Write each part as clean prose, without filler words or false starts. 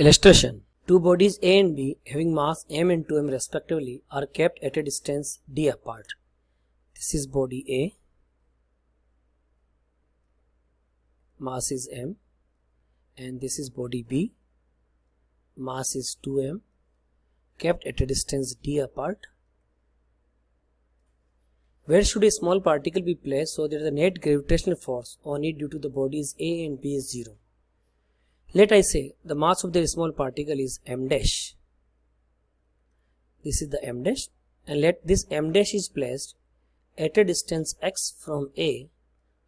Illustration. Two bodies A and B having mass m and 2m respectively are kept at a distance d apart. This is body A, mass is m, and this is body B, mass is 2m, kept at a distance d apart. Where should a small particle be placed so that the net gravitational force on it due to the bodies A and B is 0? Let I say the mass of the small particle is m dash. This is the m dash, and let this m dash is placed at a distance x from A.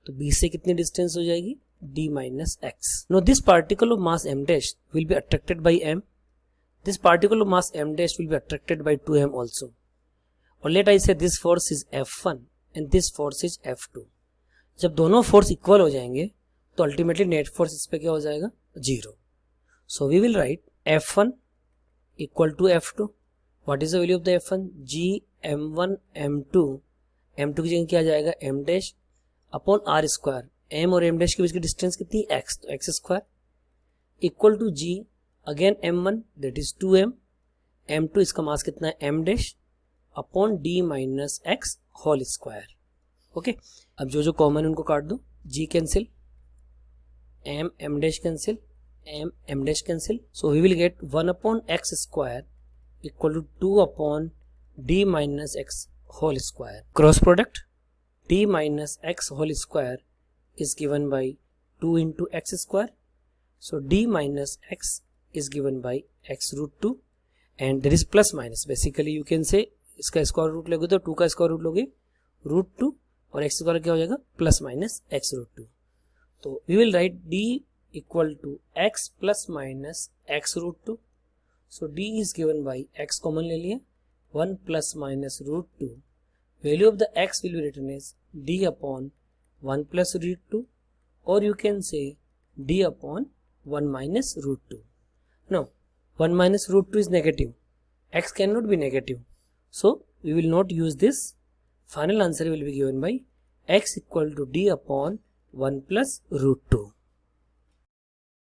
तो B से कितनी distance हो जाएगी? D minus x. Now this particle of mass m dash will be attracted by m. This particle of mass m dash will be attracted by 2m also. और let I say this force is F1 and this force is F2. जब दोनों force equal हो जाएंगे तो ultimately net force इस पे क्या हो जाएगा? 0. So we will write F1 equal to F2. What is the value of the F1? G m1 m2. m2 की जगह क्या आ जाएगा? m dash upon r square. m और m dash के बीच की डिस्टेंस कितनी? x. तो x square equal to g again m1 that is 2m, m2 इसका मास कितना है? m dash upon d minus x whole square. Okay, अब जो जो कॉमन है उनको काट दो. g cancel, m dash cancel, m dash cancel. So we will get 1 upon x square equal to 2 upon d minus x whole square. Cross product, d minus x whole square is given by 2 into x square. So d minus x is given by x root 2, and there is plus minus. Basically you can say इसका square root लोगे तो 2 का square root लोगे root 2 और x square क्या हो जाएगा? Plus minus x root 2. तो we will write d equal to x plus minus x root 2. So d is given by x common ले लिया 1 plus minus root 2. Value of the x will be written as d upon 1 plus root 2, or you can say d upon 1 minus root 2. Now 1 minus root 2 is negative. X cannot be negative. So we will not use this. Final answer will be given by x equal to d upon 1 plus root 2.